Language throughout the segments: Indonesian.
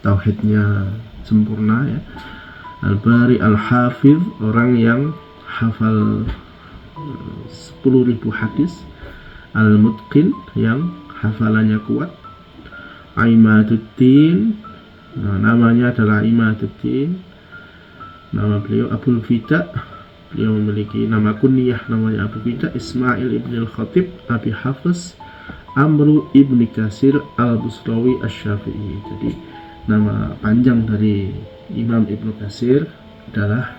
tauhidnya sempurna ya. Al-Bari Al-Hafiz, orang yang hafal 10.000 hadis. Al-Mutqin, yang hafalannya kuat. Imaduddin, namanya adalah Imaduddin. Nama beliau Abul Fida, beliau memiliki nama kunyah namanya Abu Fida. Ismail ibn al-Khatib Abi Hafiz Amru ibn Katsir al-Busrawi asy-Syafi'i. Jadi nama panjang dari Imam Ibnu Katsir adalah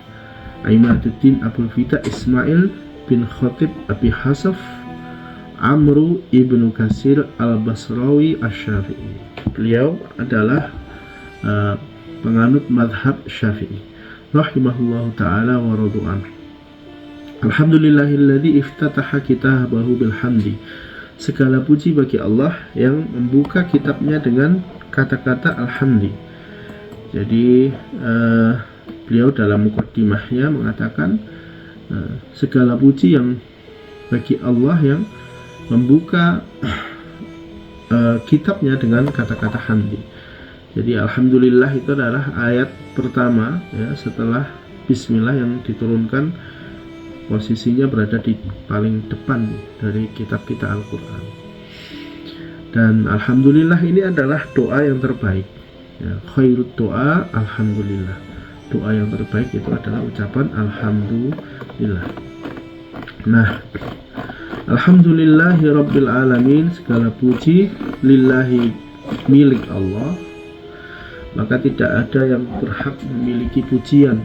Imaduddin Abul Fida Ismail bin Khatib Abi Hasaf Amru ibn Katsir al-Basrawi asy-Syafi'i. Beliau adalah penganut mazhab Syafi'i rahimahullahu ta'ala wa radu'an. Alhamdulillahilladzi iftataha kitabahu bilhamdi. Segala puji bagi Allah yang membuka kitabnya dengan kata-kata alhamdi. Jadi beliau dalam muqaddimahnya mengatakan segala puji yang bagi Allah yang membuka kitabnya dengan kata-kata hamdi. Jadi alhamdulillah itu adalah ayat pertama ya, setelah bismillah yang diturunkan, posisinya berada di paling depan dari kitab kita Al-Quran. Dan alhamdulillah ini adalah doa yang terbaik ya, khairut doa alhamdulillah. Doa yang terbaik itu adalah ucapan alhamdulillah. Nah, alhamdulillahi rabbil alamin, segala puji lillahi, milik Allah, maka tidak ada yang berhak memiliki pujian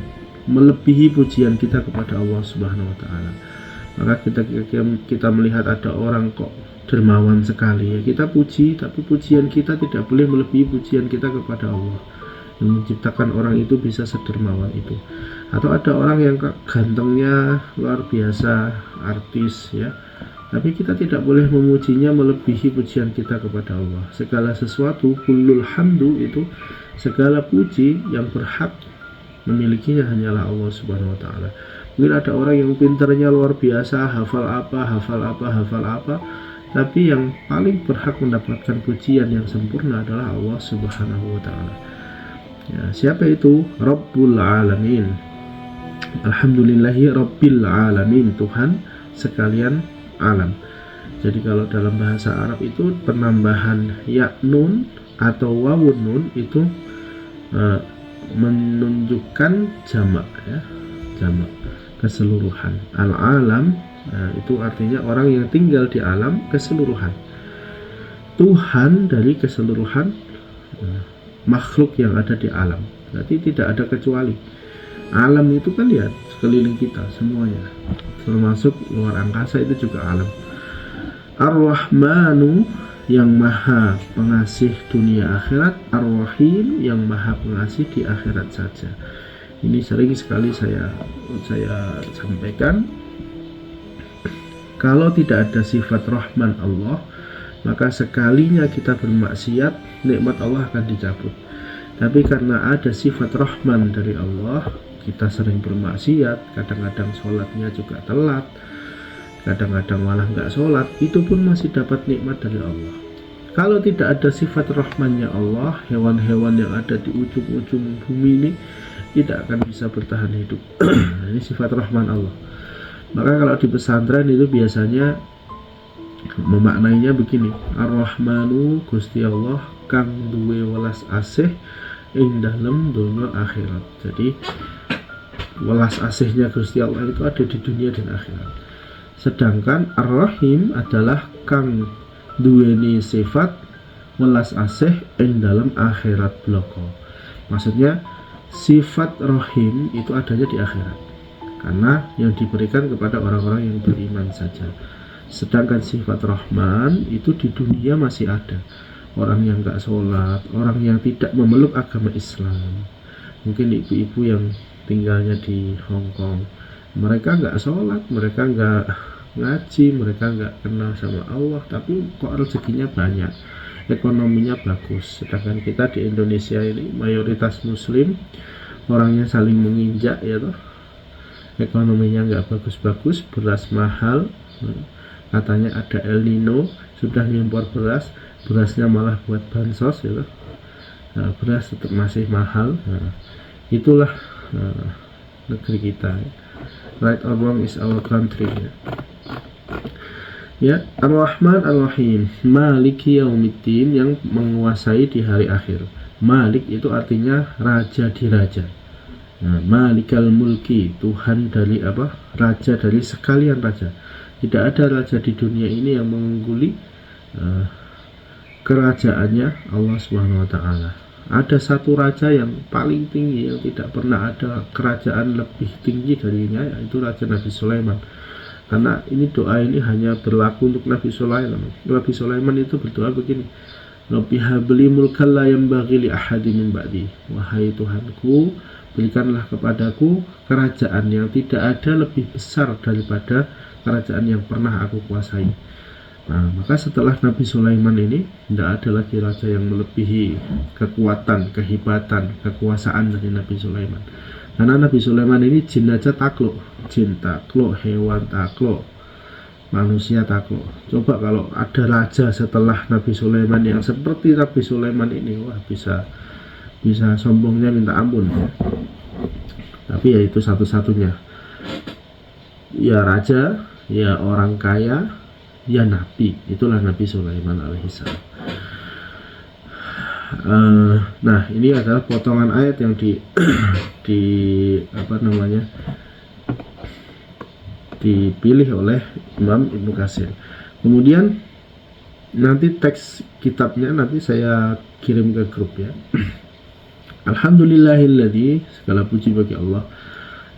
melebihi pujian kita kepada Allah Subhanahu wa taala. Maka kita melihat ada orang kok dermawan sekali ya, kita puji, tapi pujian kita tidak boleh melebihi pujian kita kepada Allah yang menciptakan orang itu bisa sedermawan itu. Atau ada orang yang gantengnya luar biasa, artis ya, tapi kita tidak boleh memujinya melebihi pujian kita kepada Allah. Segala sesuatu, kullul hamdu, itu segala puji yang berhak memilikinya hanyalah Allah Subhanahu wa taala. Mungkin ada orang yang pintarnya luar biasa, hafal apa, tapi yang paling berhak mendapatkan pujian yang sempurna adalah Allah Subhanahu wa taala. Ya, siapa itu? Rabbul alamin. Alhamdulillahi rabbil alamin, Tuhan sekalian alam. Jadi kalau dalam bahasa Arab itu penambahan ya nun atau wawun nun itu menunjukkan jamak ya, jamak keseluruhan. Al-alam itu artinya orang yang tinggal di alam keseluruhan. Tuhan dari keseluruhan makhluk yang ada di alam. Berarti tidak ada kecuali. Alam itu kan ya sekeliling kita semuanya, termasuk luar angkasa itu juga alam. Ar-Rahmanu, yang maha pengasih dunia akhirat. Ar-Rahim, yang maha pengasih di akhirat saja. Ini sering sekali saya sampaikan, kalau tidak ada sifat Rahman Allah, maka sekalinya kita bermaksiat, nikmat Allah akan dicabut. Tapi karena ada sifat Rahman dari Allah, kita sering bermaksiat, kadang-kadang sholatnya juga telat, kadang-kadang malah nggak sholat, itu pun masih dapat nikmat dari Allah. Kalau tidak ada sifat rahmannya Allah, hewan-hewan yang ada di ujung-ujung bumi ini tidak akan bisa bertahan hidup. Ini sifat rahman Allah. Maka kalau di pesantren itu biasanya memaknainya begini: Ar-Rahmanu, Gusti Allah kang duwe welas asih ing dalem donya akhirat. Jadi welas asihnya Gusti Allah itu ada di dunia dan akhirat. Sedangkan Ar-Rahim adalah kang duweni sifat welas asih ing dalam akhirat bloko. Maksudnya sifat Rahim itu adanya di akhirat, karena yang diberikan kepada orang-orang yang beriman saja. Sedangkan sifat Rahman itu di dunia masih ada. Orang yang gak sholat, orang yang tidak memeluk agama Islam, mungkin ibu-ibu yang tinggalnya di Hong Kong, mereka gak sholat, mereka gak ngaji, mereka nggak kenal sama Allah, tapi kok rezekinya banyak, ekonominya bagus. Sedangkan kita di Indonesia ini mayoritas muslim, orangnya saling menginjak ya toh, ekonominya nggak bagus-bagus, beras mahal, katanya ada El Nino, sudah ngimpor beras, berasnya malah buat bansos ya toh. beras tetap masih mahal. Itulah negeri kita. Right or wrong is our country. Ya, Ar-Rahman Ar-Rahim, Maliki Yaumiddin, yang menguasai di hari akhir. Malik itu artinya raja di raja. Nah, Malikal Mulki, Tuhan dari apa? Raja dari sekalian raja. Tidak ada raja di dunia ini yang mengungguli kerajaannya Allah Subhanahu wa taala. Ada satu raja yang paling tinggi, yang tidak pernah ada kerajaan lebih tinggi darinya, yaitu Raja Nabi Sulaiman. Karena ini doa ini hanya berlaku untuk Nabi Sulaiman. Nabi Sulaiman itu berdoa begini, Rabbi habli mulkan la yanbaghi li ahadin min ba'di. Wahai Tuhanku, berikanlah kepadaku kerajaan yang tidak ada lebih besar daripada kerajaan yang pernah aku kuasai. Nah, maka setelah Nabi Sulaiman ini tidak ada lagi raja yang melebihi kekuatan, kehebatan, kekuasaan dari Nabi Sulaiman. Karena Nabi Sulaiman ini jin aja takluk, jin takluk, hewan takluk, manusia takluk. Coba kalau ada raja setelah Nabi Sulaiman yang seperti Nabi Sulaiman ini, wah bisa sombongnya minta ampun. Tapi ya itu satu-satunya. Ya raja, ya orang kaya, ya nabi. Itulah Nabi Sulaiman alaihissalam. Nah, ini adalah potongan ayat yang dipilih oleh Imam Ibnu Katsir. Kemudian nanti teks kitabnya nanti saya kirim ke grup ya. Alhamdulillahilladzi, segala puji bagi Allah,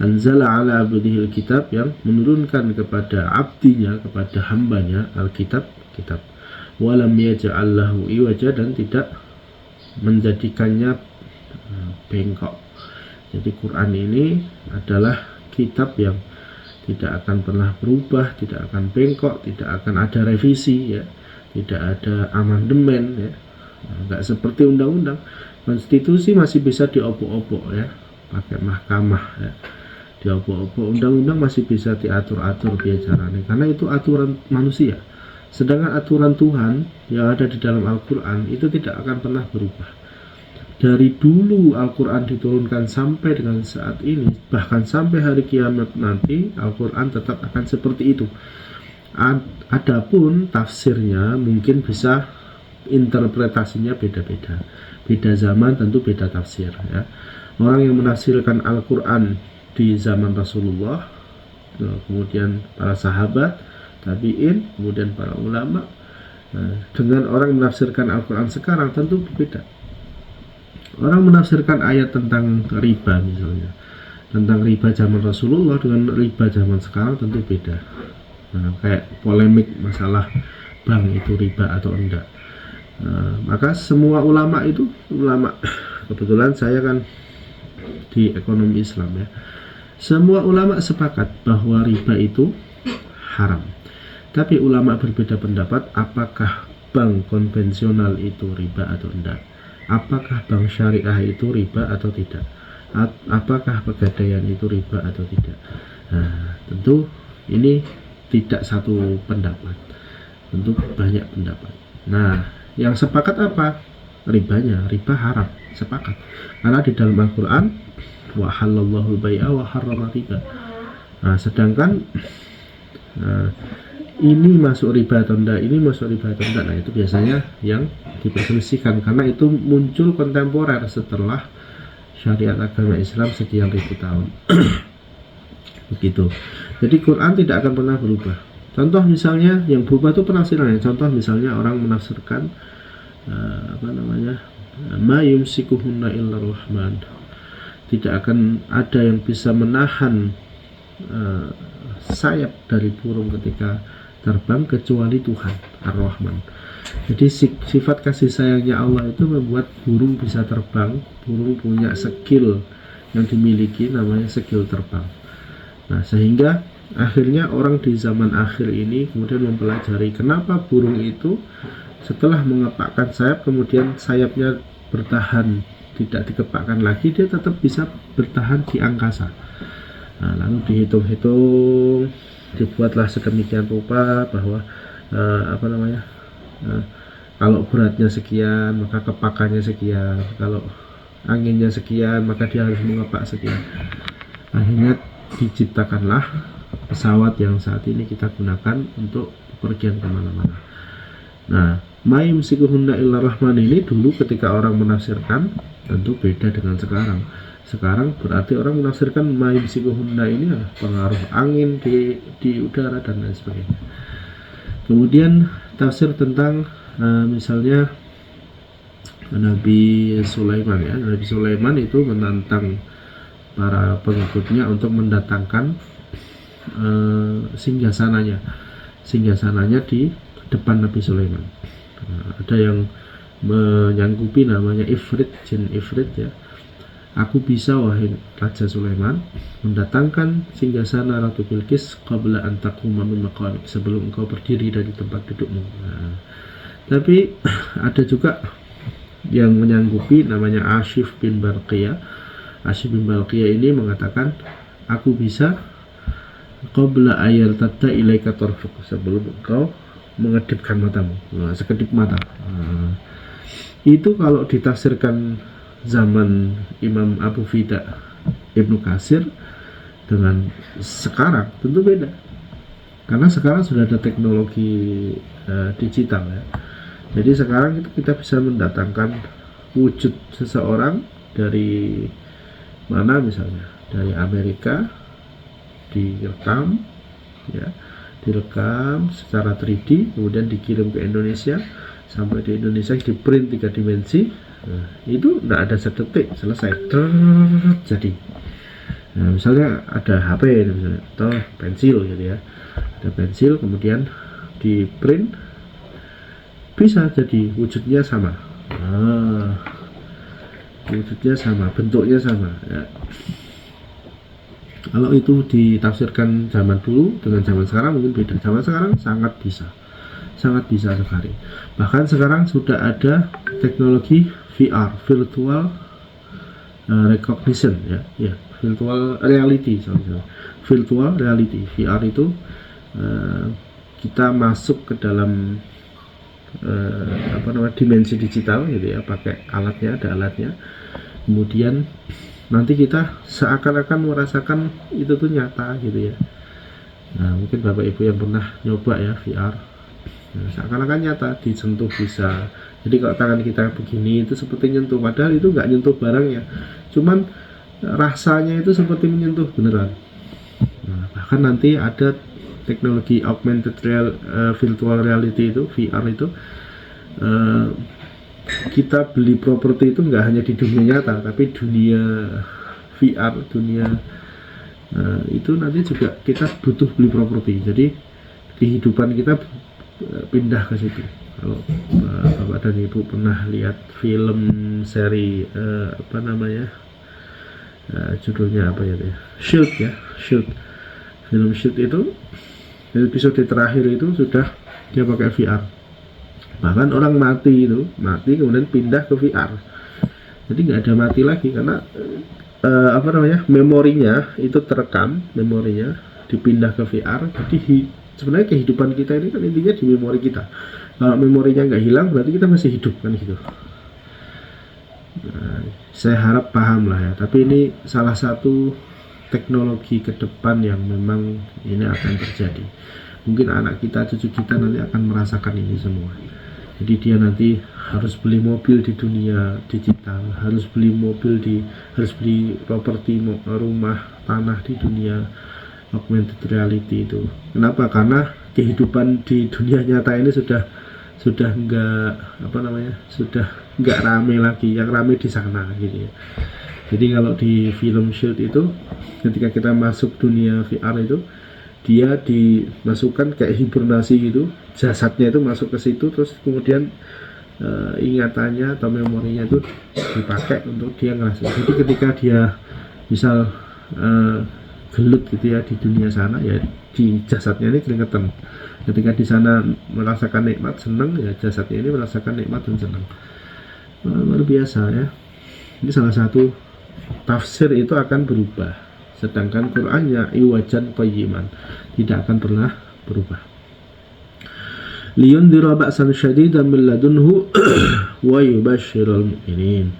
anzala ala abdihil kitab, yang menurunkan kepada abdinya, kepada hambanya alkitab, kitab, walam yaj'al lahu iwaja, dan tidak menjadikannya bengkok. Jadi Quran ini adalah kitab yang tidak akan pernah berubah, tidak akan bengkok, tidak akan ada revisi ya, tidak ada amandemen ya. Enggak seperti undang-undang. Konstitusi masih bisa diobok-obok ya, pakai mahkamah ya, diobok-obok. Undang-undang masih bisa diatur-atur bicaranya, karena itu aturan manusia. Sedangkan aturan Tuhan yang ada di dalam Al-Quran itu tidak akan pernah berubah. Dari dulu Al-Quran diturunkan sampai dengan saat ini, bahkan sampai hari kiamat nanti, Al-Quran tetap akan seperti itu. Adapun tafsirnya mungkin bisa, interpretasinya beda-beda. Beda zaman tentu beda tafsir ya. Orang yang menafsirkan Al-Quran di zaman Rasulullah, kemudian para sahabat, tabi'in, kemudian para ulama, dengan orang menafsirkan Al-Quran sekarang tentu berbeda. Orang menafsirkan ayat tentang riba misalnya, tentang riba zaman Rasulullah dengan riba zaman sekarang tentu beda. Nah, kayak polemik masalah bank itu riba atau enggak. Maka semua ulama itu, ulama, kebetulan saya kan di ekonomi Islam ya, semua ulama sepakat bahwa riba itu haram. Tapi ulama berbeda pendapat apakah bank konvensional itu riba atau enggak, apakah bank syariah itu riba atau tidak, apakah pegadaian itu riba atau tidak. Nah, tentu ini tidak satu pendapat, tentu banyak pendapat. Nah, yang sepakat apa? Ribanya, riba haram, sepakat. Karena di dalam Al-Quran, wa halallahu al-bai'a wa harrama riba. Nah, sedangkan ini masuk riba atau enggak, ini masuk riba atau enggak, nah itu biasanya yang diperselisihkan, karena itu muncul kontemporer setelah syariat agama Islam sekian ribu tahun. Begitu. Jadi Quran tidak akan pernah berubah. Contoh misalnya yang berubah itu penafsirannya. Contoh misalnya orang menafsirkan ma yumsikuhunna illa rahman, tidak akan ada yang bisa menahan sayap dari burung ketika terbang kecuali Tuhan Ar-Rahman. Jadi sifat kasih sayangnya Allah itu membuat burung bisa terbang. Burung punya skill yang dimiliki, namanya skill terbang. Nah, sehingga akhirnya orang di zaman akhir ini kemudian mempelajari kenapa burung itu setelah mengepakkan sayap, kemudian sayapnya bertahan, tidak dikepakkan lagi, dia tetap bisa bertahan di angkasa. Nah, lalu dihitung-hitung, dibuatlah sedemikian rupa bahwa Kalau beratnya sekian maka kepakannya sekian, kalau anginnya sekian maka dia harus mengepak sekian. Akhirnya diciptakanlah pesawat yang saat ini kita gunakan untuk bepergian kemana-mana. Nah, ma yumsikuhunna illa rahman ini dulu ketika orang menafsirkan tentu beda dengan sekarang. Sekarang berarti orang menafsirkan ma yumsikuhunna ini pengaruh angin di udara dan lain sebagainya. Kemudian tafsir tentang misalnya Nabi Sulaiman ya. Nabi Sulaiman itu menantang para pengikutnya untuk mendatangkan singgasananya di depan Nabi Sulaiman. Ada yang menyanggupi namanya Ifrit, jin Ifrit ya. Aku bisa wahai Raja Sulaiman mendatangkan singgasana Ratu Bilqis qabla an taquma min maqamik, sebelum engkau berdiri dari tempat dudukmu. Nah, tapi ada juga yang menyanggupi namanya Ashif bin Barqiyah. Ashif bin Barqiyah ini mengatakan aku bisa qabla ayal tadda ilaika tarfuk, sebelum engkau mengedipkan matamu, sekedip mata. Itu kalau ditafsirkan zaman Imam Abu Fida Ibnu Katsir dengan sekarang tentu beda, karena sekarang sudah ada teknologi digital ya. Jadi sekarang itu kita bisa mendatangkan wujud seseorang dari mana, misalnya dari Amerika, direkam ya, direkam secara 3D, kemudian dikirim ke Indonesia, sampai di Indonesia di print 3 dimensi. Nah, itu tidak ada sedetik, selesai jadi. Nah, misalnya ada HP misalnya, atau pensil gitu ya, ada pensil kemudian di print bisa jadi wujudnya sama. Wujudnya sama, bentuknya sama ya. Kalau itu ditafsirkan zaman dulu dengan zaman sekarang mungkin beda. Zaman sekarang sangat bisa sekali. Bahkan sekarang sudah ada teknologi VR, virtual recognition ya, virtual reality, virtual reality. VR itu kita masuk ke dalam dimensi digital gitu ya, pakai alatnya, ada alatnya. Kemudian nanti kita seakan-akan merasakan itu tuh nyata gitu ya. Nah, mungkin Bapak Ibu yang pernah nyoba ya VR, nah, seakan-akan nyata, disentuh bisa. Jadi kalau tangan kita begini itu seperti nyentuh, padahal itu nggak nyentuh barangnya, cuman rasanya itu seperti menyentuh beneran. Nah, bahkan nanti ada teknologi augmented virtual reality itu, VR itu, kita beli properti itu nggak hanya di dunia nyata, tapi dunia VR, dunia itu nanti juga kita butuh beli properti. Jadi kehidupan kita pindah ke situ. Kalau Bapak dan Ibu pernah lihat film seri judulnya apa ya, Shield ya, Shield, film Shield itu episode terakhir itu sudah dia pakai VR. Bahkan orang mati kemudian pindah ke VR, jadi nggak ada mati lagi, karena memorinya itu terekam, memorinya dipindah ke VR. Jadi sebenarnya kehidupan kita ini kan intinya di memori kita. Kalau memorinya nggak hilang berarti kita masih hidup kan gitu. Nah, saya harap paham lah ya. Tapi ini salah satu teknologi ke depan yang memang ini akan terjadi. Mungkin anak kita, cucu kita nanti akan merasakan ini semua. Jadi dia nanti harus beli mobil di dunia digital, harus beli properti, rumah, tanah di dunia augmented reality itu. Kenapa? Karena kehidupan di dunia nyata ini sudah nggak rame lagi, yang rame di sana gitu ya. Jadi kalau di film Shield itu, ketika kita masuk dunia VR itu, dia dimasukkan kayak hibernasi gitu, jasadnya itu masuk ke situ, terus kemudian ingatannya atau memorinya itu dipakai untuk dia ngerasain. Jadi ketika dia misal gelut gitu ya di dunia sana, ya di jasadnya ini keringetan. Ketika di sana merasakan nikmat, senang, ya jasadnya ini merasakan nikmat dan senang. Luar biasa ya. Ini salah satu tafsir itu akan berubah, sedangkan Qur'annya iwajan qayyiman, tidak akan pernah berubah. liyundhira ba'san syadidan min ladunhu wa yubashshiral mu'minin,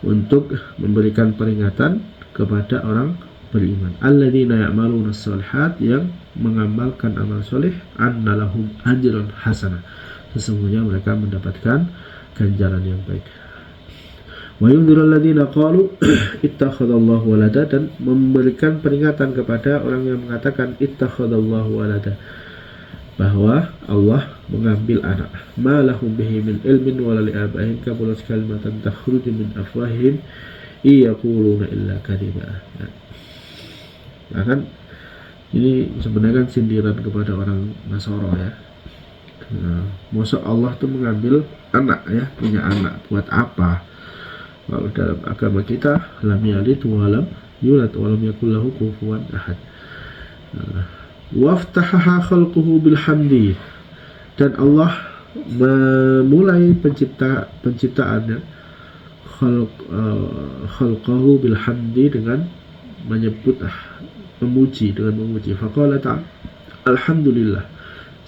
untuk memberikan peringatan kepada orang beriman, alladzina ya'maluna shalihat, yang mengamalkan amal soleh, anna lahum ajran hasanah, sesungguhnya mereka mendapatkan ganjaran yang baik. Wa yundhirul ladzina qalu ittakhadallahu walada, dan memberikan peringatan kepada orang yang mengatakan ittakhadallahu walada, bahwa Allah mengambil anak. Ma lahum bihi min ilmin wala li abaihim kaburat kalimatan takhruju min afwahihim yaquluna illa kadhiba. Nah, kan ini sebenarnya kan sindiran kepada orang Nasara ya. Nah, maksud Allah tuh mengambil anak ya, punya anak buat apa? Kalau dalam agama kita lam yalid wa lam yulad wa lam yakul lahu kufuwan ahad. Waftahaha khalquhu bilhamdi, dan Allah memulai penciptaannya khalqahu bilhamdi, dengan menyebut memuji, dengan memuji. Faqala ta'ala alhamdulillah,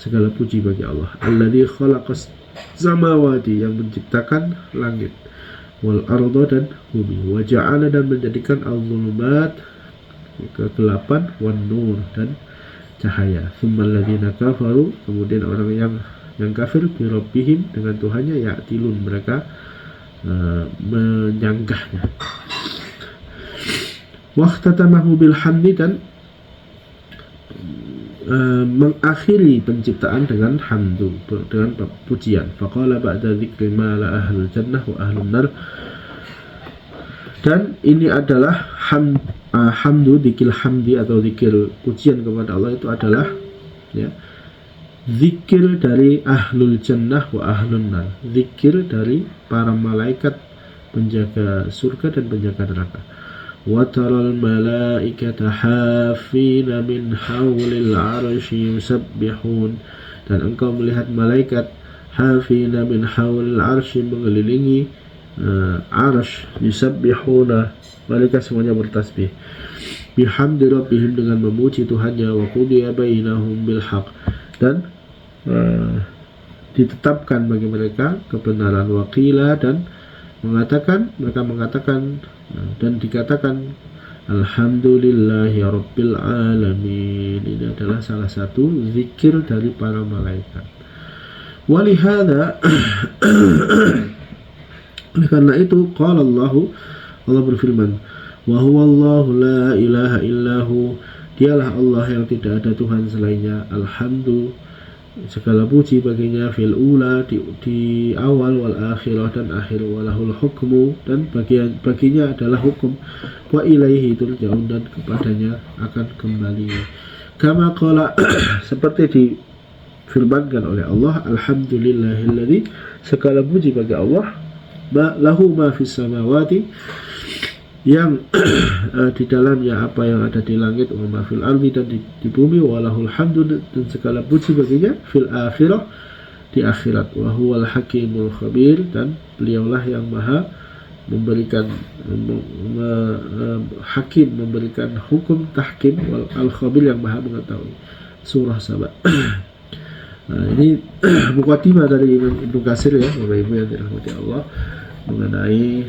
segala puji bagi Allah, alladzi khalaqas samawati, yang menciptakan langit, wal arda, dan bumi, wa ja'ala, dan menjadikan al-zulumat, kegelapan, wan nur, dan cahaya. Tsummal ladzina kafaru, kemudian orang yang kafir, bi rabbihim, dengan Tuhannya, ya'tilun, mereka menyanggahnya. Waqtatamahu bilhamdi, dan mengakhiri penciptaan dengan hamdu, dengan pujian. Faqala ba'da dzikri ma la ahlul jannah wa ahlun nar, dan ini adalah hamdu, dzikir hamdi atau dzikir pujian kepada Allah itu adalah ya, zikir dari ahlul jannah wa ahlun nar, zikir dari para malaikat penjaga surga dan penjaga neraka. Wa taral malaikata hafina min hawlil arsy yusabbihun, dan engkau melihat malaikat hafina min hawlil arsy, mengelilingi arsy, yusabbihuna, mereka semuanya bertasbih, bihamdi rabbihim, dengan memuji Tuhannya, wa qudiya bainahum bil haqq, dan ditetapkan bagi mereka kebenaran, waqila, dan mereka mengatakan dan dikatakan alhamdulillahi rabbil alamin. Ini adalah salah satu zikir dari para malaikat. Walihada oleh karena itu qala Allah berfirman, wa huwallahu la ilaha illahu, dialah Allah yang tidak ada Tuhan selainnya, alhamdu, segala puji baginya, fil ula, di awal, wal akhirah, dan akhir, walahul hukmu, dan baginya adalah hukum, wa ilaihi turja'un, dan kepadanya akan kembali. Kama qala seperti difirmankan oleh Allah, alhamdulillahilladzi, segala puji bagi Allah, lahu ma fis samawati, yang di dalamnya apa yang ada di langit, wa ma fil ardi, dan di bumi, walahul hamdu, dan segala puji baginya, fil akhirah, di akhirat, wa huwal hakimul khabir, dan beliaulah yang maha memberikan hakim, memberikan hukum, tahkim, wal al-khabir, yang maha mengetahui. Surah Saba. Nah, ini muqaddimah dari Ibnu Katsir ya, Bapak Ibu yang dirahmati Allah, mengenai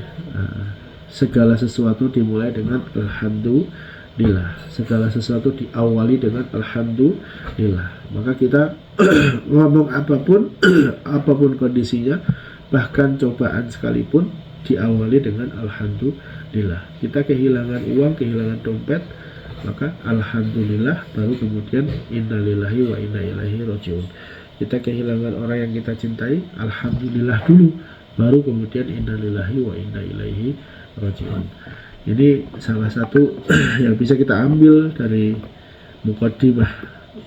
segala sesuatu dimulai dengan alhamdulillah, segala sesuatu diawali dengan alhamdulillah. Maka kita ngomong apapun apapun kondisinya, bahkan cobaan sekalipun, diawali dengan alhamdulillah. Kita kehilangan uang, kehilangan dompet, maka alhamdulillah, baru kemudian innalillahi wa inna ilaihi rajiun. Kita kehilangan orang yang kita cintai, alhamdulillah dulu, baru kemudian innalillahi wa inna ilaihi rajiun. Ini salah satu yang bisa kita ambil dari muqaddimah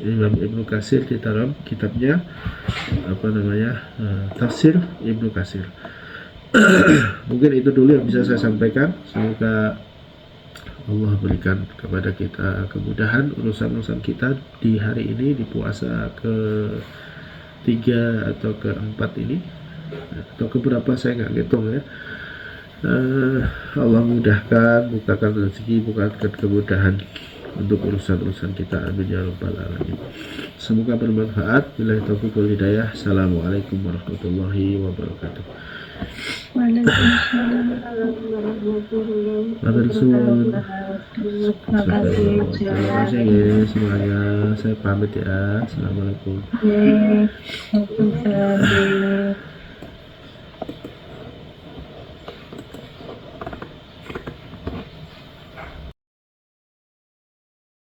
Imam Ibnu Katsir di dalam kitabnya tafsir Ibnu Katsir. Mungkin itu dulu yang bisa saya sampaikan. Semoga Allah berikan kepada kita kemudahan urusan-urusan kita di hari ini, di puasa ke-3 atau ke-4 ini, atau keberapa saya nggak ngitung ya. Allah mudahkan, bukakan rezeki, bukakan kemudahan. untuk urusan-urusan kita, amin ya rabbal alamin. Semoga bermanfaat. Billahi taufiq wal hidayah. Assalamualaikum warahmatullahi wabarakatuh. Waalaikumsalam warahmatullahi Matur suwun. wabarakatuh. Terima kasih ya semuanya. Saya pamit ya. Assalamualaikum. Waalaikumsalam.